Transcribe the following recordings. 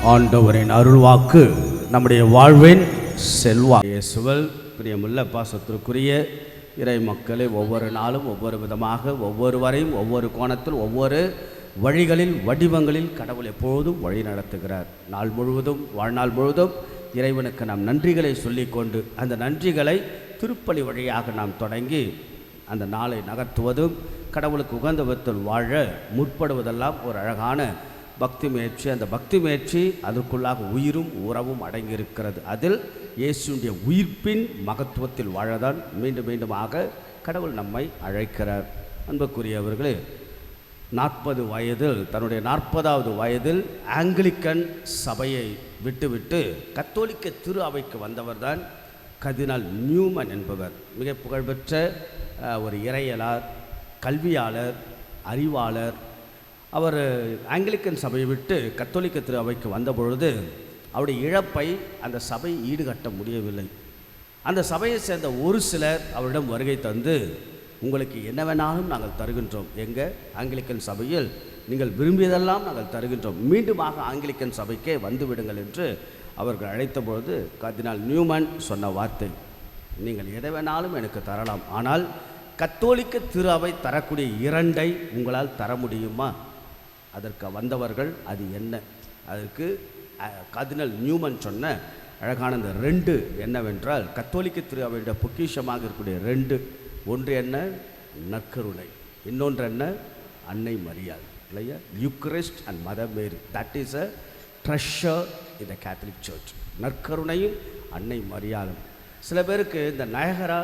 ஆண்டவரின் அருள்வாக்கு நம்முடைய வாழ்வின் செல்வா. இயேசுவில் பிரியமுள்ள பாசத்திற்குரிய இறை மக்களை ஒவ்வொரு நாளும் ஒவ்வொரு விதமாக ஒவ்வொருவரையும் ஒவ்வொரு கோணத்தில் ஒவ்வொரு வழிகளில் வடிவங்களில் கடவுள் எப்பொழுதும் வழி நடத்துகிறார். நாள் முழுவதும் வாழ்நாள் முழுவதும் இறைவனுக்கு நாம் நன்றிகளை சொல்லிக்கொண்டு அந்த நன்றிகளை திருப்பலி வழியாக நாம் தொடங்கி அந்த நாளை நகர்த்துவதும் கடவுளுக்கு உகந்த விதத்தில் வாழ முற்படுவதெல்லாம் ஒரு அழகான பக்தி முயற்சி. அந்த பக்தி முயற்சி அதற்குள்ளாக உயிரும் உறவும் அடங்கியிருக்கிறது. அதில் இயேசுடைய உயிர்ப்பின் மகத்துவத்தில் வாழதான் மீண்டும் மீண்டுமாக கடவுள் நம்மை அழைக்கிறார். அன்புக்குரியவர்களே, 40 வயதில் தன்னுடைய 40வது வயதில் ஆங்கிலிக்கன் சபையை விட்டுவிட்டு கத்தோலிக்க திரு அவைக்கு வந்தவர்தான் கர்தினால் நியூமன் என்பவர். மிக புகழ்பெற்ற ஒரு இறையலார், கல்வியாளர், அறிவாளர். அவர் ஆங்கிலிக்கன் சபையை விட்டு கத்தோலிக்க திரு அவைக்கு வந்தபொழுது அவருடைய இழப்பை அந்த சபை ஈடுகட்ட முடியவில்லை. அந்த சபையை சேர்ந்த ஒரு சிலர் அவரிடம் வருகை தந்து, உங்களுக்கு என்ன வேணாலும் நாங்கள் தருகின்றோம், எங்கள் ஆங்கிலிக்கன் சபையில் நீங்கள் விரும்பியதெல்லாம் நாங்கள் தருகின்றோம், மீண்டுமாக ஆங்கிலிக்கன் சபைக்கே வந்துவிடுங்கள் என்று அவர்கள் அழைத்த பொழுது கர்தினால் நியூமன் சொன்ன வார்த்தை, நீங்கள் எதை வேணாலும் எனக்கு தரலாம், ஆனால் கத்தோலிக்க திரு அவை தரக்கூடிய 2ஐ உங்களால் தர முடியுமா? அதற்கு வந்தவர்கள் அது என்ன? அதற்கு கர்தினால் நியூமன் சொன்ன அழகான இந்த 2 என்னவென்றால், கத்தோலிக்க திரு அவையுடைய பொக்கிஷமாக இருக்கக்கூடிய 2, ஒன்று என்ன? நற்கருணை. இன்னொன்று என்ன? அன்னை மரியாள் இல்லையா? Eucharist and Mother Mary. That is a treasure in the Catholic church. நற்கருணையும் அன்னை மரியாளும். சில பேருக்கு இந்த நயகரா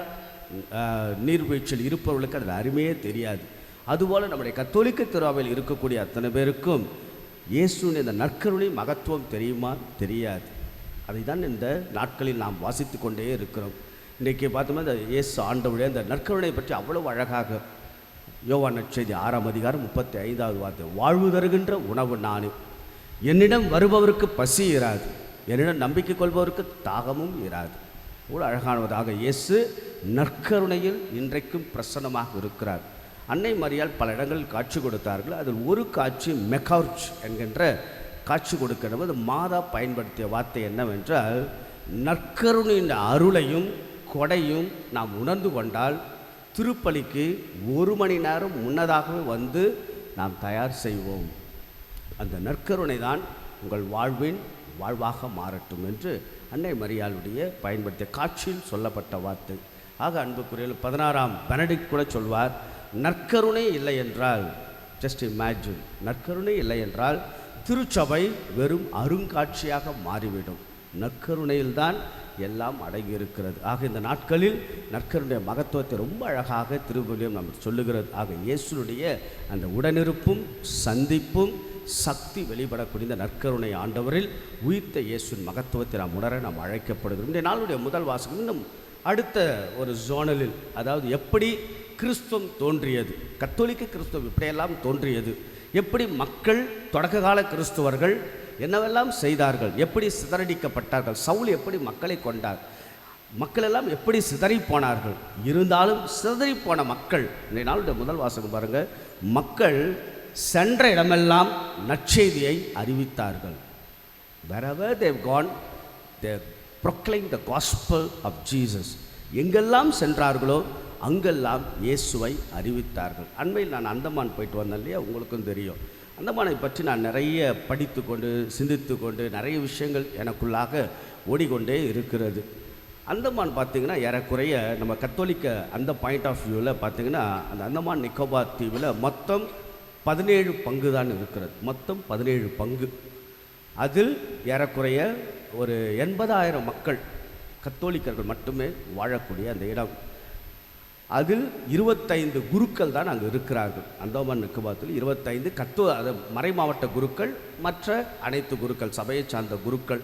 நீர்வீழ்ச்சியில் இருப்பவர்களுக்கு அதில் அருமையே தெரியாது. அதுபோல் நம்முடைய கத்தோலிக்க திருவாவில் இருக்கக்கூடிய அத்தனை பேருக்கும் இயேசுவின் இந்த நற்கருணை மகத்துவம் தெரியுமா? தெரியாது. அதை தான் இந்த நாட்களில் நாம் வாசித்து கொண்டே இருக்கிறோம். இன்றைக்கி பார்த்தோம்னா இந்த இயேசு ஆண்டவருடைய இந்த நற்கருணை பற்றி அவ்வளவு அழகாக யோவான் நற்செய்தி 6ஆம் அதிகாரம் 35வது வார்த்தை, வாழ்வு தருகின்ற உணவு நானே, என்னிடம் வருபவருக்கு பசி இராது, என்னிடம் நம்பிக்கை கொள்பவருக்கு தாகமும் இராது. இவ்வளோ அழகானதாக இயேசு நற்கருணையில் இன்றைக்கும் பிரசன்னமாக இருக்கிறார். அன்னை மரியாள் பல இடங்களில் காட்சி கொடுத்தார்கள். அதில் ஒரு காட்சி மெக்கார்ச் என்கின்ற காட்சி கொடுக்கிறது. அது மாதா பயன்படுத்திய வார்த்தை என்னவென்றால், நற்கருணையின் அருளையும் கொடையும் நாம் உணர்ந்து கொண்டால் திருப்பலிக்கு 1 மணி நேரம் முன்னதாகவே வந்து நாம் தயார் செய்வோம். அந்த நற்கருணை தான் உங்கள் வாழ்வின் வாழ்வாக மாறட்டும் என்று அன்னை மரியாளுடைய பயன்படுத்திய காட்சியில் சொல்லப்பட்ட வார்த்தை. ஆக அன்புக்குரிய 16ஆம் பெனடிக்ட் கூட சொல்வார், நற்கருணை இல்லை என்றால், ஜஸ்ட் இமேஜின், நற்கருணை இல்லை என்றால் திருச்சபை வெறும் அருங்காட்சியாக மாறிவிடும். நற்கருணையில்தான் எல்லாம் அடங்கியிருக்கிறது. ஆக இந்த நாட்களில் நற்கருடைய மகத்துவத்தை ரொம்ப அழகாக திருவிழியம் நம்ம சொல்லுகிறது. ஆக இயேசுனுடைய அந்த உடனிருப்பும் சந்திப்பும் சக்தி வெளிப்படக்கூடிய இந்த நற்கருணை ஆண்டவரில் உயிர்த்த இயேசுவின் மகத்துவத்தை நாம் உணர நாம் அழைக்கப்படுகிறோம். இந்த நாளுடைய முதல் வாசகம் இன்னும் அடுத்த ஒரு ஜோனலில், அதாவது எப்படி கிறிஸ்துவம் தோன்றியது, கத்தோலிக்க கிறிஸ்துவம் இப்படியெல்லாம் தோன்றியது, எப்படி மக்கள் தொடக்க கால கிறிஸ்துவர்கள் என்னவெல்லாம் செய்தார்கள், எப்படி சிதறடிக்கப்பட்டார்கள், சவுல் எப்படி மக்களை கொண்டார், மக்கள் எல்லாம் எப்படி சிதறி போனார்கள். இருந்தாலும் சிதறி போன மக்கள், இந்த நாளுடைய முதல் வாசகம் பாருங்கள், மக்கள் சென்ற இடமெல்லாம் நற்செய்தியை அறிவித்தார்கள். wherever they've gone, they proclaimed the gospel of Jesus. எங்கெல்லாம் சென்றார்களோ அங்கெல்லாம் இயேசுவை அறிவித்தார்கள். அண்மையில் நான் அந்தமான் போயிட்டு வந்தேன் இல்லையா, உங்களுக்கும் தெரியும். அந்தமானை பற்றி நான் நிறைய படித்து கொண்டு சிந்தித்து கொண்டு நிறைய விஷயங்கள் எனக்குள்ளாக ஓடிக்கொண்டே இருக்கிறது. அந்தமான் பார்த்திங்கன்னா ஏறக்குறைய நம்ம கத்தோலிக்க அந்த பாயிண்ட் ஆஃப் வியூவில் பார்த்திங்கன்னா அந்த அந்தமான் நிக்கோபார் தீவில் மொத்தம் 17 பங்கு தான் இருக்கிறது. மொத்தம் 17 பங்கு. அதில் ஏறக்குறைய ஒரு 80,000 மக்கள் கத்தோலிக்கர்கள் மட்டுமே வாழக்கூடிய அந்த இடம். அதில் 25 குருக்கள் தான் அங்கே இருக்கிறார்கள். அந்தமான் நிக்கோபாத்தில் 25 மறை மாவட்ட குருக்கள், மற்ற அனைத்து குருக்கள், சபையை சார்ந்த குருக்கள்.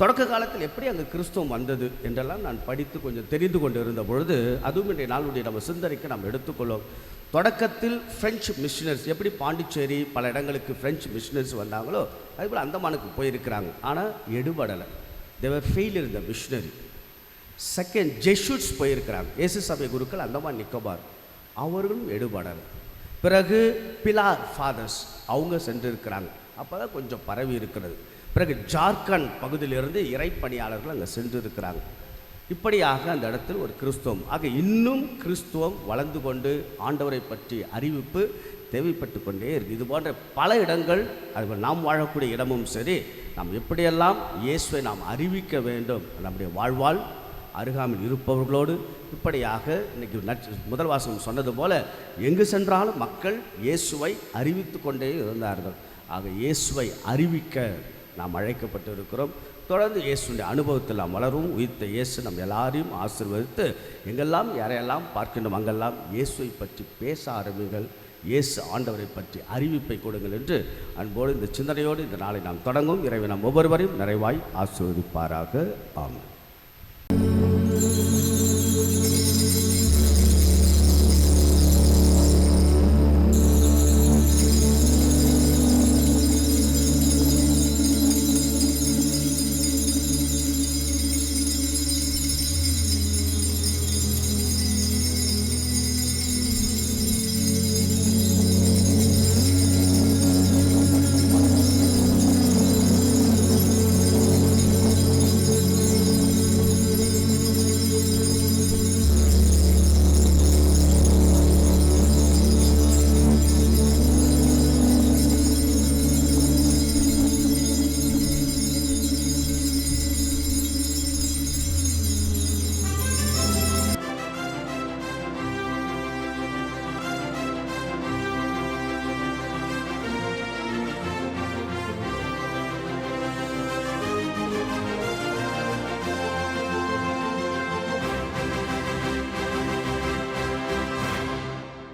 தொடக்க காலத்தில் எப்படி அங்கே கிறிஸ்துவம் வந்தது என்றெல்லாம் நான் படித்து கொஞ்சம் தெரிந்து கொண்டு இருந்த பொழுது, அதுவும் இன்றைய நாளுடைய நம்ம சிந்தனைக்கு நாம் எடுத்துக்கொள்வோம். தொடக்கத்தில் ஃப்ரெஞ்சு மிஷினரிஸ் எப்படி பாண்டிச்சேரி பல இடங்களுக்கு ஃப்ரெஞ்சு மிஷினரிஸ் வந்தாங்களோ அதுபோல் அந்தமானுக்கு போயிருக்கிறாங்க. ஆனால் எடுபடலை. தேவர் ஃபெயிலியர் இந்த மிஷினரி. செகண்ட், ஜெஷூட்ஸ் போயிருக்கிறாங்க. இயேசு சபை குருக்கள் அந்தமான் நிக்கோபார், அவர்களும் எடுபடலை. பிறகு பிலார் ஃபாதர்ஸ் அவங்க சென்றிருக்கிறாங்க. அப்போ தான் கொஞ்சம் பரவி இருக்கிறது. பிறகு ஜார்க்கண்ட் பகுதியிலிருந்து இறைப்பணியாளர்கள் அங்கே சென்றிருக்கிறாங்க. இப்படியாக அந்த இடத்தில் ஒரு கிறிஸ்துவம் இன்னும் கிறிஸ்துவம் வளர்ந்து கொண்டு ஆண்டவரை பற்றி அறிவிப்பு தேவைப்பட்டு கொண்டே இருக்குது. இது போன்ற பல இடங்கள், அதுபோல் நாம் வாழக்கூடிய இடமும் சரி, நாம் எப்படியெல்லாம் இயேசுவை நாம் அறிவிக்க வேண்டும், நம்முடைய வாழ்வால் அருகாமையில் இருப்பவர்களோடு இப்படியாக இன்றைக்கி முதல் வாசகம் சொன்னது போல எங்கு சென்றாலும் மக்கள் இயேசுவை அறிவித்து கொண்டே இருந்தார்கள். ஆக இயேசுவை அறிவிக்க நாம் அழைக்கப்பட்டு இருக்கிறோம். தொடர்ந்து இயேசுடைய அனுபவத்தில் நாம் வளரும். உயிர்த்த இயேசு நம் எல்லாரையும் ஆசீர்வதித்து எங்கெல்லாம் யாரையெல்லாம் பார்க்கின்றோம் அங்கெல்லாம் இயேசுவை பற்றி பேச ஆரம்பிங்கள், இயேசு ஆண்டவரை பற்றி அறிவிப்பை கொடுங்கள் என்று அன்போடு இந்த சிந்தனையோடு இந்த நாளை நாம் தொடங்கும். இறைவன் நம் ஒவ்வொருவரையும் நிறைவாய் ஆசீர்வதிப்பாராக. ஆமென்.